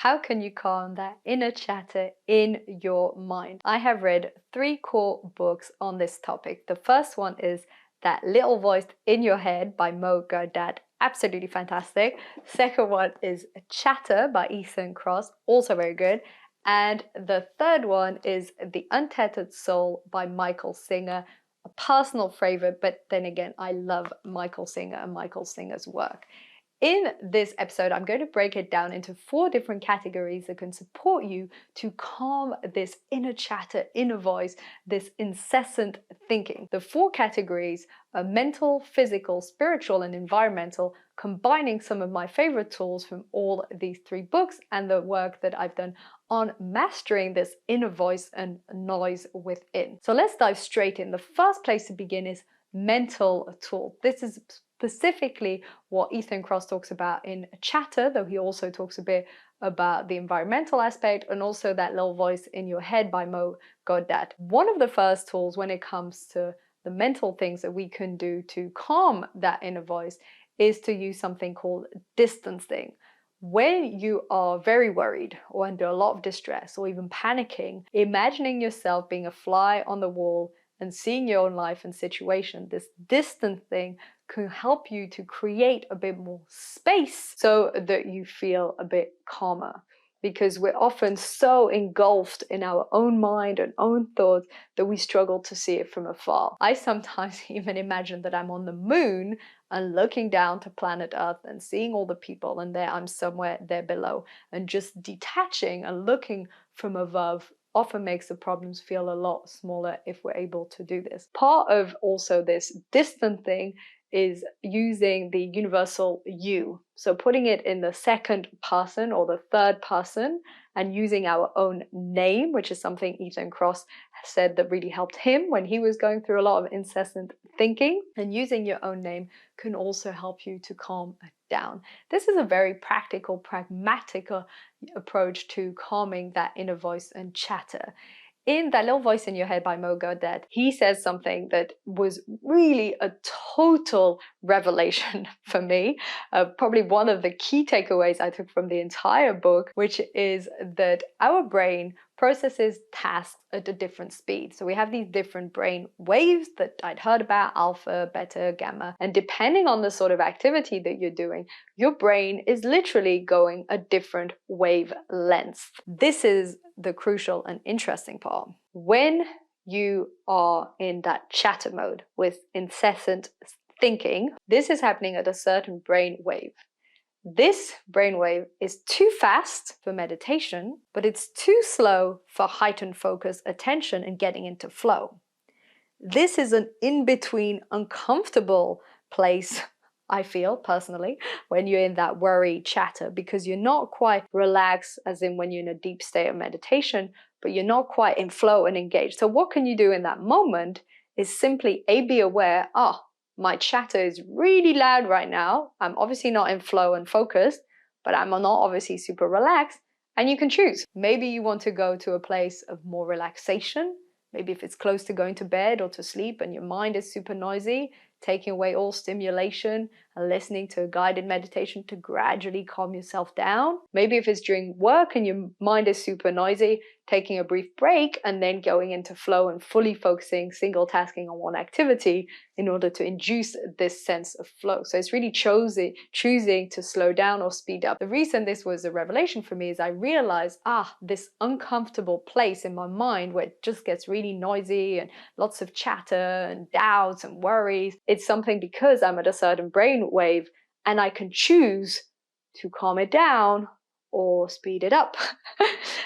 How can you calm that inner chatter in your mind? I have read 3 core books on this topic. The first one is That Little Voice in Your Head by Gawdat. Absolutely fantastic. Second one is Chatter by Kross, also very good. And the third one is The Untethered Soul by Michael Singer, a personal favorite, but then again, I love Michael Singer and Michael Singer's work. In this episode, I'm going to break it down into 4 different categories that can support you to calm this inner chatter, inner voice, this incessant thinking. The 4 categories are mental, physical, spiritual, and environmental, combining some of my favorite tools from all these 3 books and the work that I've done on mastering this inner voice and noise within. So let's dive straight in. The first place to begin is mental tool. This is specifically what Kross talks about in Chatter, though he also talks a bit about the environmental aspect and also That Little Voice in Your Head by Gawdat. One of the first tools when it comes to the mental things that we can do to calm that inner voice is to use something called distancing. When you are very worried or under a lot of distress or even panicking, imagining yourself being a fly on the wall and seeing your own life and situation, this distancing can help you to create a bit more space so that you feel a bit calmer. Because we're often so engulfed in our own mind and own thoughts that we struggle to see it from afar. I sometimes even imagine that I'm on the moon and looking down to planet Earth and seeing all the people, and there I'm somewhere there below, and just detaching and looking from above often makes the problems feel a lot smaller if we're able to do this. Part of also this distant thing is using the universal you. So putting it in the second person or the third person and using our own name, which is something Kross said that really helped him when he was going through a lot of incessant thinking. And using your own name can also help you to calm down. This is a very practical, pragmatic approach to calming that inner voice and chatter. In That Little Voice in Your Head by Gawdat, he says something that was really a total revelation for me. Probably one of the key takeaways I took from the entire book, which is that our brain processes tasks at a different speed. So we have these different brain waves that I'd heard about, alpha, beta, gamma, and depending on the sort of activity that you're doing, your brain is literally going a different wavelength. This is the crucial and interesting part. When you are in that chatter mode with incessant thinking, this is happening at a certain brain wave. This brainwave is too fast for meditation, but it's too slow for heightened focus, attention, and getting into flow. This is an in-between, uncomfortable place, I feel personally, when you're in that worry chatter, because you're not quite relaxed, as in when you're in a deep state of meditation, but you're not quite in flow and engaged. So what can you do in that moment is simply be aware, my chatter is really loud right now. I'm obviously not in flow and focus, but I'm not obviously super relaxed. And you can choose. Maybe you want to go to a place of more relaxation. Maybe if it's close to going to bed or to sleep and your mind is super noisy, taking away all stimulation and listening to a guided meditation to gradually calm yourself down. Maybe if it's during work and your mind is super noisy, taking a brief break and then going into flow and fully focusing, single tasking on one activity in order to induce this sense of flow. So it's really choosing to slow down or speed up. The reason this was a revelation for me is I realized, this uncomfortable place in my mind where it just gets really noisy and lots of chatter and doubts and worries. It's something because I'm at a certain brain wave and I can choose to calm it down or speed it up.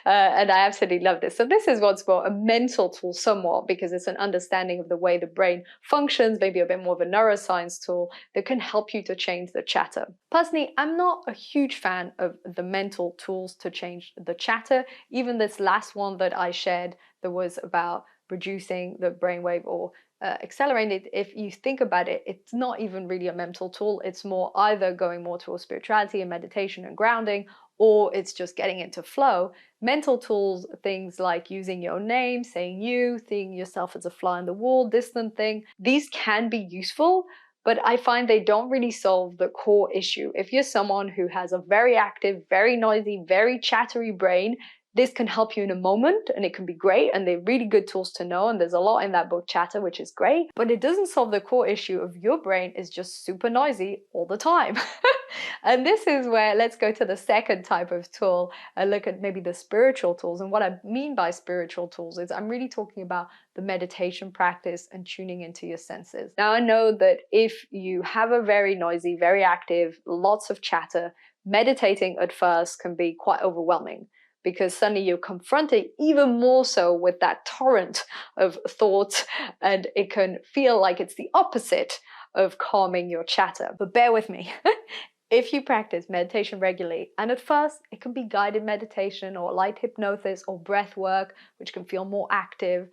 And I absolutely love this. So this is what's more a mental tool somewhat, because it's an understanding of the way the brain functions, maybe a bit more of a neuroscience tool that can help you to change the chatter. Personally, I'm not a huge fan of the mental tools to change the chatter. Even this last one that I shared that was about reducing the brainwave or accelerating it, if you think about it, it's not even really a mental tool. It's more either going more towards spirituality and meditation and grounding, or it's just getting into flow. Mental tools, things like using your name, saying you, seeing yourself as a fly on the wall, distant thing, these can be useful, but I find they don't really solve the core issue. If you're someone who has a very active, very noisy, very chattery brain, this can help you in a moment and it can be great, and they're really good tools to know, and there's a lot in that book Chatter, which is great, but it doesn't solve the core issue of your brain is just super noisy all the time. And this is where let's go to the second type of tool and look at maybe the spiritual tools. And what I mean by spiritual tools is I'm really talking about the meditation practice and tuning into your senses. Now, I know that if you have a very noisy, very active, lots of chatter, meditating at first can be quite overwhelming, because suddenly you're confronted even more so with that torrent of thoughts, and it can feel like it's the opposite of calming your chatter. But bear with me. If you practice meditation regularly, and at first it can be guided meditation or light hypnosis or breath work, which can feel more active,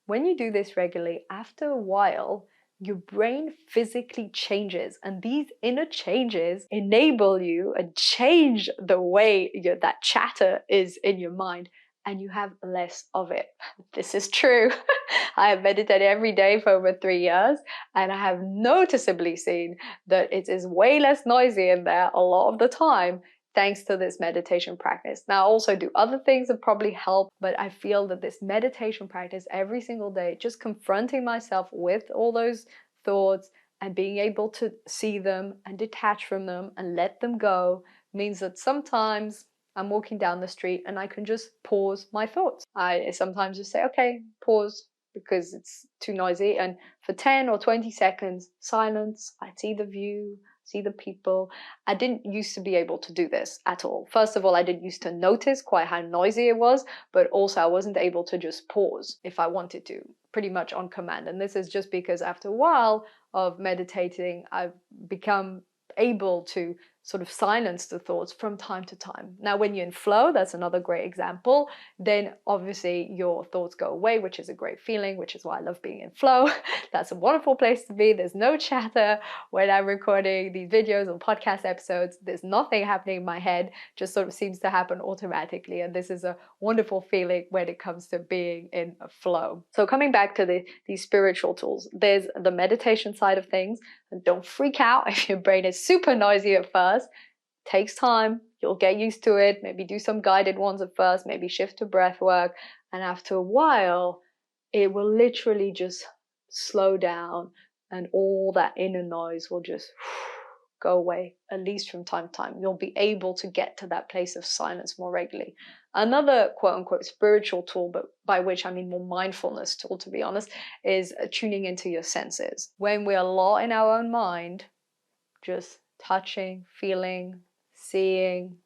when you do this regularly, after a while, your brain physically changes, and these inner changes enable you and change the way that chatter is in your mind, and you have less of it. This is true. I have meditated every day for over 3 years, and I have noticeably seen that it is way less noisy in there a lot of the time, thanks to this meditation practice. Now, I also do other things that probably help, but I feel that this meditation practice every single day, just confronting myself with all those thoughts and being able to see them and detach from them and let them go, means that sometimes I'm walking down the street and I can just pause my thoughts. I sometimes just say, okay, pause, because it's too noisy, and for 10 or 20 seconds, silence. I see the view, see the people. I didn't used to be able to do this at all. First of all, I didn't used to notice quite how noisy it was, but also I wasn't able to just pause if I wanted to, pretty much on command. And this is just because after a while of meditating, I've become able to sort of silence the thoughts from time to time. Now, when you're in flow, that's another great example, then obviously your thoughts go away, which is a great feeling, which is why I love being in flow. That's a wonderful place to be. There's no chatter when I'm recording these videos or podcast episodes. There's nothing happening in my head, just sort of seems to happen automatically. And this is a wonderful feeling when it comes to being in a flow. So coming back to these spiritual tools, there's the meditation side of things. And don't freak out if your brain is super noisy at first. It takes time. You'll get used to it. Maybe do some guided ones at first, maybe shift to breath work. And after a while, it will literally just slow down, and all that inner noise will just go away, at least from time to time. You'll be able to get to that place of silence more regularly. Another quote unquote spiritual tool, but by which I mean more mindfulness tool, to be honest, is tuning into your senses. When we're a lot in our own mind, just touching, feeling, seeing,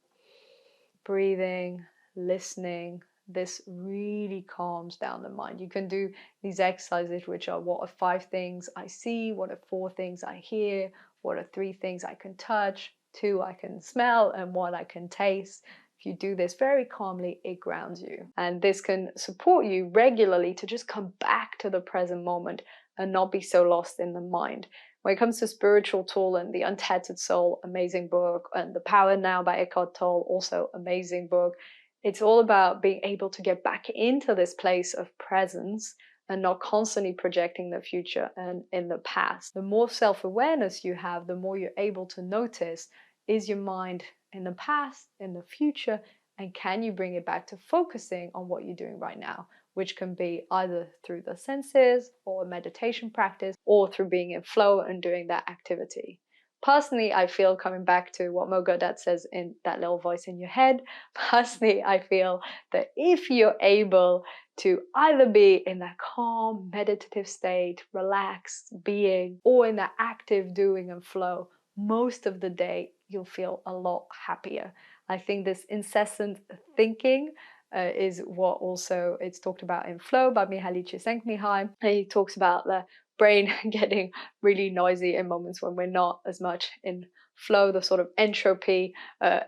breathing, listening, this really calms down the mind. You can do these exercises, which are: what are 5 things I see? What are 4 things I hear? What are 3 things I can touch? 2 I can smell, and 1 I can taste. If you do this very calmly, it grounds you. And this can support you regularly to just come back to the present moment and not be so lost in the mind. When it comes to spiritual tool, and the Untethered Soul, amazing book, and The Power Now by Eckhart Tolle, also amazing book, it's all about being able to get back into this place of presence and not constantly projecting the future and in the past. The more self-awareness you have, the more you're able to notice, is your mind in the past, in the future, and can you bring it back to focusing on what you're doing right now, which can be either through the senses or a meditation practice, or through being in flow and doing that activity. Personally, I feel, coming back to what Gawdat says in That Little Voice in Your Head, personally, I feel that if you're able to either be in that calm, meditative state, relaxed being, or in that active doing and flow, most of the day, you'll feel a lot happier. I think this incessant thinking is what also it's talked about in Flow by Mihaly Csikszentmihalyi. He talks about the brain getting really noisy in moments when we're not as much in flow, the sort of entropy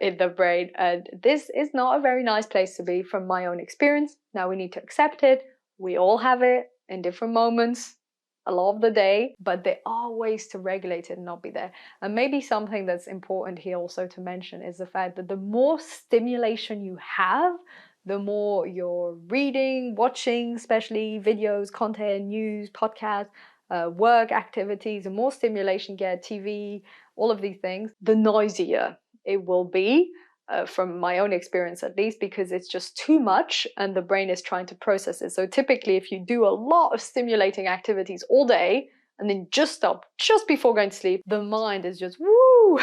in the brain. And this is not a very nice place to be, from my own experience. Now, we need to accept it. We all have it in different moments, a lot of the day, but there are ways to regulate it and not be there. And maybe something that's important here also to mention is the fact that the more stimulation you have, the more you're reading, watching, especially videos, content, news, podcasts, work activities, the more stimulation you get, TV, all of these things, the noisier it will be. From my own experience at least, because it's just too much and the brain is trying to process it. So typically if you do a lot of stimulating activities all day and then just stop just before going to sleep, the mind is just woo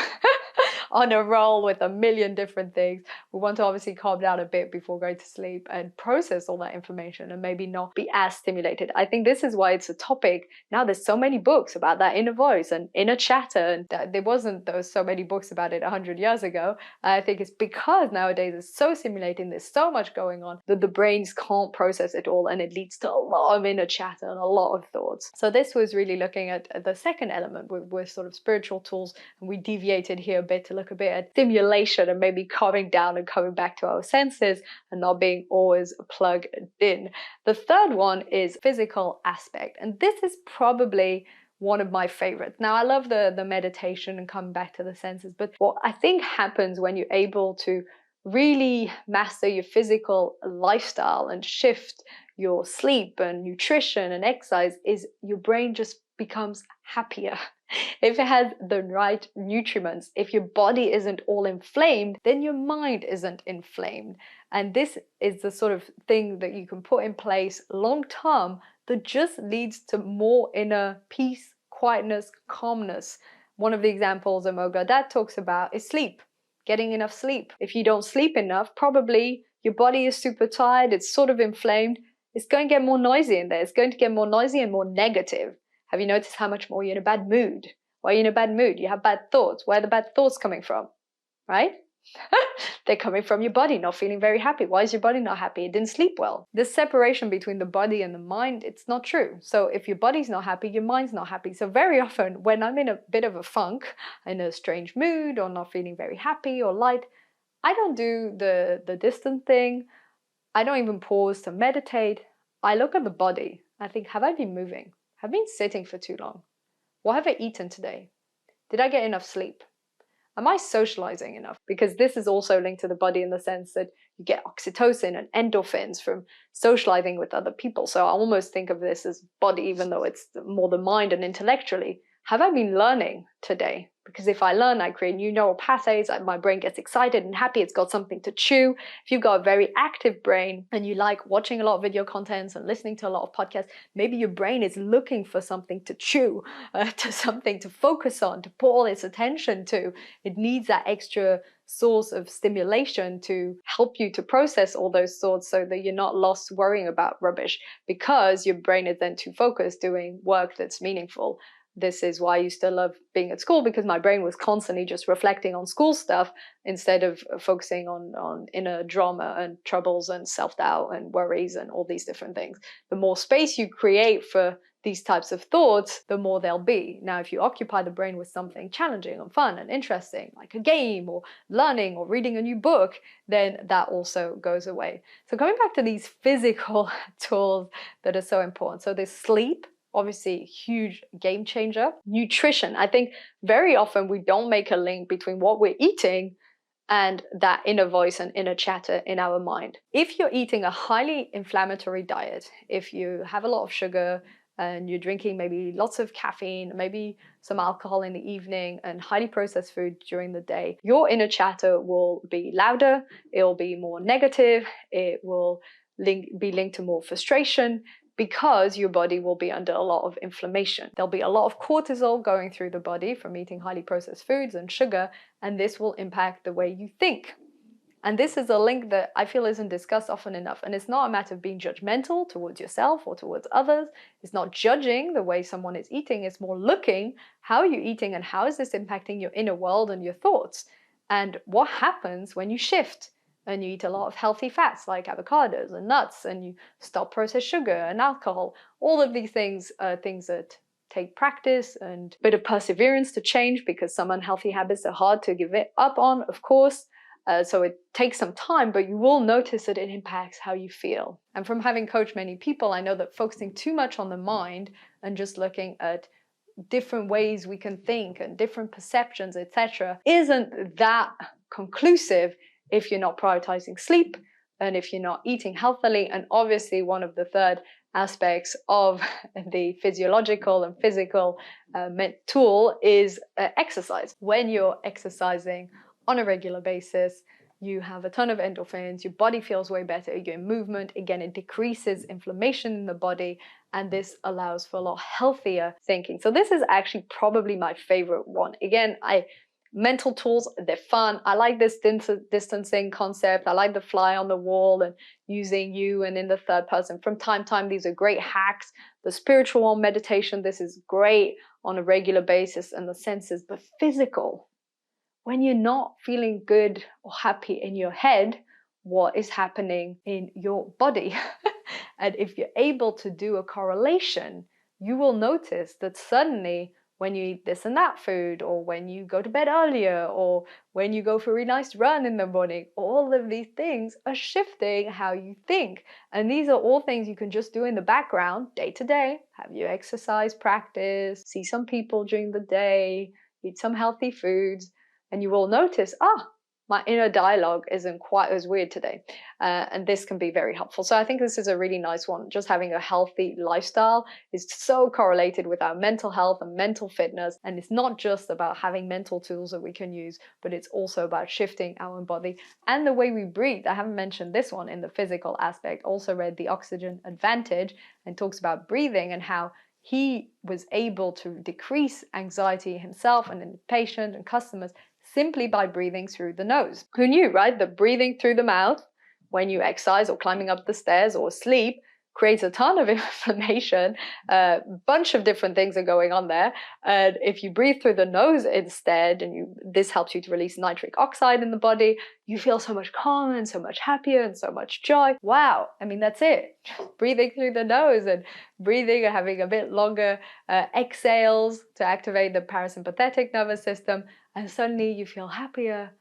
on a roll with a million different things. We want to obviously calm down a bit before going to sleep and process all that information and maybe not be as stimulated. I think this is why it's a topic. Now there's so many books about that inner voice and inner chatter, and there wasn't so many books about it 100 years ago. I think it's because nowadays it's so stimulating, there's so much going on that the brains can't process it all, and it leads to a lot of inner chatter and a lot of thoughts. So this was really looking at the second element with sort of spiritual tools, and we deviated here a bit to look a bit at stimulation and maybe calming down and coming back to our senses and not being always plugged in. The third one is physical aspect, and this is probably one of my favorites. Now, I love the meditation and coming back to the senses, but what I think happens when you're able to really master your physical lifestyle and shift your sleep and nutrition and exercise is your brain just becomes happier. If it has the right nutriments, if your body isn't all inflamed, then your mind isn't inflamed. And this is the sort of thing that you can put in place long term that just leads to more inner peace, quietness, calmness. One of the examples that Gawdat talks about is sleep, getting enough sleep. If you don't sleep enough, probably your body is super tired, it's sort of inflamed, it's going to get more noisy in there, it's going to get more noisy and more negative. Have you noticed how much more you're in a bad mood? Why are you in a bad mood? You have bad thoughts. Where are the bad thoughts coming from? Right? They're coming from your body not feeling very happy. Why is your body not happy? It didn't sleep well. This separation between the body and the mind, it's not true. So if your body's not happy, your mind's not happy. So very often when I'm in a bit of a funk, in a strange mood or not feeling very happy or light, I don't do the distant thing. I don't even pause to meditate. I look at the body. I think, have I been moving? Have I been sitting for too long? What have I eaten today? Did I get enough sleep? Am I socializing enough? Because this is also linked to the body in the sense that you get oxytocin and endorphins from socializing with other people. So I almost think of this as body, even though it's more the mind and intellectually. Have I been learning today? Because if I learn, I create new neural pathways, my brain gets excited and happy, it's got something to chew. If you've got a very active brain and you like watching a lot of video contents and listening to a lot of podcasts, maybe your brain is looking for something to chew, to something to focus on, to put all its attention to. It needs that extra source of stimulation to help you to process all those thoughts so that you're not lost worrying about rubbish, because your brain is then too focused doing work that's meaningful. This is why I used to love being at school, because my brain was constantly just reflecting on school stuff instead of focusing on inner drama and troubles and self-doubt and worries and all these different things. The more space you create for these types of thoughts, the more they'll be. Now, if you occupy the brain with something challenging and fun and interesting, like a game or learning or reading a new book, then that also goes away. So coming back to these physical tools that are so important. So there's sleep, obviously huge game changer. Nutrition, I think very often we don't make a link between what we're eating and that inner voice and inner chatter in our mind. If you're eating a highly inflammatory diet, if you have a lot of sugar and you're drinking maybe lots of caffeine, be some alcohol in the evening and highly processed food during the day, your inner chatter will be louder, it'll be more negative, it will be linked to more frustration, because your body will be under a lot of inflammation. There'll be a lot of cortisol going through the body from eating highly processed foods and sugar, and this will impact the way you think. And this is a link that I feel isn't discussed often enough. And it's not a matter of being judgmental towards yourself or towards others. It's not judging the way someone is eating. It's more looking, how are you eating and how is this impacting your inner world and your thoughts? And what happens when you shift and you eat a lot of healthy fats like avocados and nuts, and you stop processed sugar and alcohol? All of these things are things that take practice and a bit of perseverance to change, because some unhealthy habits are hard to give it up on, of course. So it takes some time, but you will notice that it impacts how you feel. And from having coached many people, I know that focusing too much on the mind and just looking at different ways we can think and different perceptions, etc., isn't that conclusive if you're not prioritizing sleep and if you're not eating healthily. And obviously one of the third aspects of the physiological and physical tool is exercise. When you're exercising on a regular basis, you have a ton of endorphins, your body feels way better, you're in movement. Again, it decreases inflammation in the body, and this allows for a lot healthier thinking. So this is actually probably my favorite one. Again, mental tools, they're fun. I like this distancing concept. I like the fly on the wall and using you and in the third person. From time to time, these are great hacks. The spiritual one, meditation, this is great on a regular basis, and the senses. But physical, when you're not feeling good or happy in your head, what is happening in your body? And if you're able to do a correlation, you will notice that suddenly when you eat this and that food, or when you go to bed earlier, or when you go for a really nice run in the morning, all of these things are shifting how you think. And these are all things you can just do in the background day to day. Have your exercise practice, see some people during the day, eat some healthy foods, and you will notice, my inner dialogue isn't quite as weird today. And this can be very helpful. So I think this is a really nice one. Just having a healthy lifestyle is so correlated with our mental health and mental fitness. And it's not just about having mental tools that we can use, but it's also about shifting our body and the way we breathe. I haven't mentioned this one in the physical aspect. Also read The Oxygen Advantage and talks about breathing and how he was able to decrease anxiety himself and in the patient and customers simply by breathing through the nose. Who knew, right? That breathing through the mouth when you exercise or climbing up the stairs or sleep creates a ton of inflammation. A bunch of different things are going on there. And if you breathe through the nose instead, and this helps you to release nitric oxide in the body, you feel so much calmer and so much happier and so much joy. Wow. I mean, that's it. Breathing through the nose and breathing and having a bit longer exhales to activate the parasympathetic nervous system. And suddenly you feel happier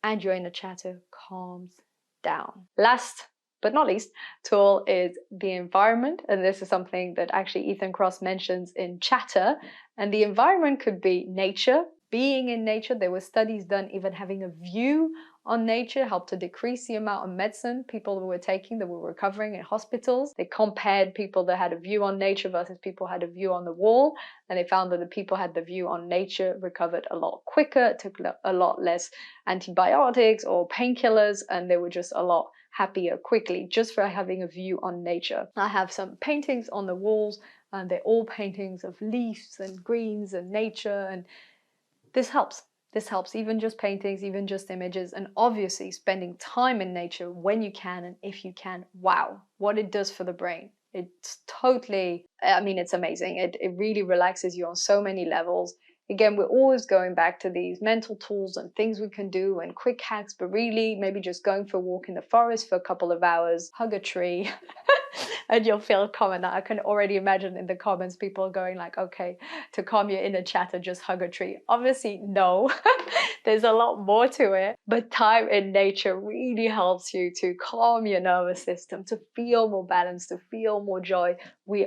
and your inner chatter calms down. Last but not least tool is the environment. And this is something that actually Ethan Kross mentions in Chatter. And the environment could be nature, being in nature. There were studies done even having a view on nature helped to decrease the amount of medicine people were taking that were recovering in hospitals. They compared people that had a view on nature versus people who had a view on the wall, and they found that the people had the view on nature recovered a lot quicker, took a lot less antibiotics or painkillers, and they were just a lot happier quickly just for having a view on nature. I have some paintings on the walls, and they're all paintings of leaves and greens and nature, and this helps. This helps, even just paintings, even just images, and obviously spending time in nature when you can and if you can. Wow, what it does for the brain. It's totally, I mean, it's amazing. It really relaxes you on so many levels. Again, we're always going back to these mental tools and things we can do and quick hacks, but really maybe just going for a walk in the forest for a couple of hours, hug a tree, and you'll feel calm. And I can already imagine in the comments people going like, okay, to calm your inner chatter, just hug a tree. Obviously, no, there's a lot more to it. But time in nature really helps you to calm your nervous system, to feel more balanced, to feel more joy. We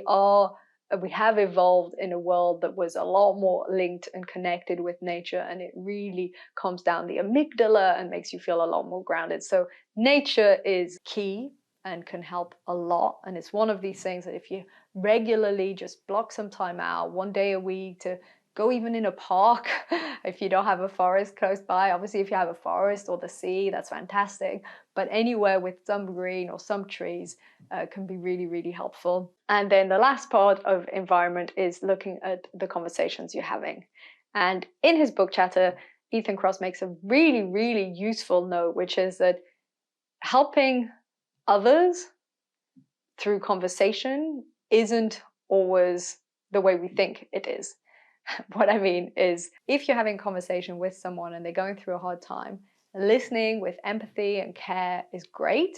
have evolved in a world that was a lot more linked and connected with nature, and it really calms down the amygdala and makes you feel a lot more grounded. So nature is key and can help a lot. And it's one of these things that if you regularly just block some time out, one day a week, to go even in a park, if you don't have a forest close by. Obviously, if you have a forest or the sea, that's fantastic. But anywhere with some green or some trees can be really, really helpful. And then the last part of environment is looking at the conversations you're having. And in his book Chatter, Ethan Kross makes a really, really useful note, which is that helping others through conversation isn't always the way we think it is. What I mean is, if you're having a conversation with someone and they're going through a hard time, listening with empathy and care is great,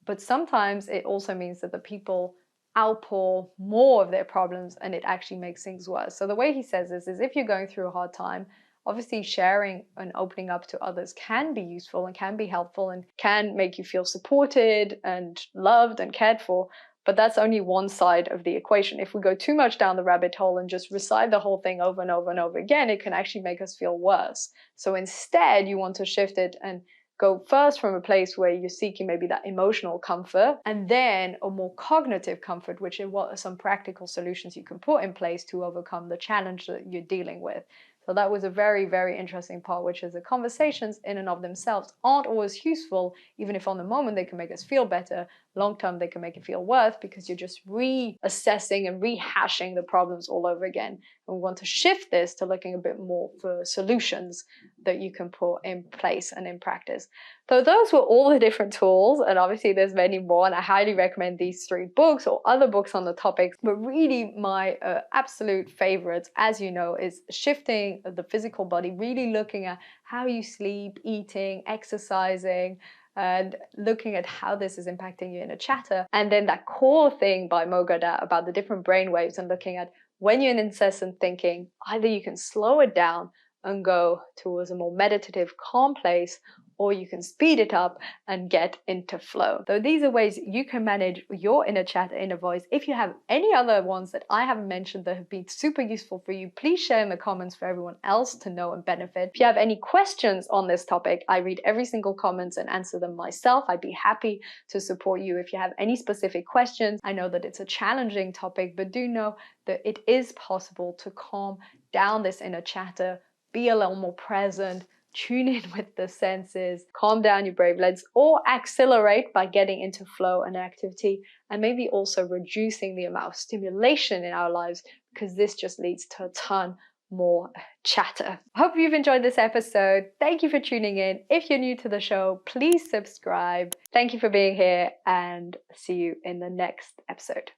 but sometimes it also means that the people outpour more of their problems and it actually makes things worse. So the way he says this is, if you're going through a hard time, obviously sharing and opening up to others can be useful and can be helpful and can make you feel supported and loved and cared for. But that's only one side of the equation. If we go too much down the rabbit hole and just recite the whole thing over and over and over again, it can actually make us feel worse. So instead, you want to shift it and go first from a place where you're seeking maybe that emotional comfort, and then a more cognitive comfort, which is what are some practical solutions you can put in place to overcome the challenge that you're dealing with. So that was a very, very interesting part, which is the conversations in and of themselves aren't always useful, even if on the moment they can make us feel better. Long term, they can make it feel worse because you're just reassessing and rehashing the problems all over again. And we want to shift this to looking a bit more for solutions that you can put in place and in practice. So those were all the different tools, and obviously there's many more, and I highly recommend these 3 books or other books on the topics. But really my absolute favorites, as you know, is shifting the physical body, really looking at how you sleep, eating, exercising, and looking at how this is impacting your inner chatter. And then that core thing by Gawdat about the different brain waves, and looking at when you're in incessant thinking, either you can slow it down and go towards a more meditative, calm place, or you can speed it up and get into flow. So these are ways you can manage your inner chatter, inner voice. If you have any other ones that I haven't mentioned that have been super useful for you, please share in the comments for everyone else to know and benefit. If you have any questions on this topic, I read every single comment and answer them myself. I'd be happy to support you if you have any specific questions. I know that it's a challenging topic, but do know that it is possible to calm down this inner chatter, be a little more present, tune in with the senses, calm down your wavelengths, or accelerate by getting into flow and activity, and maybe also reducing the amount of stimulation in our lives, because this just leads to a ton more chatter. Hope you've enjoyed this episode. Thank you for tuning in. If you're new to the show, please subscribe. Thank you for being here, and see you in the next episode.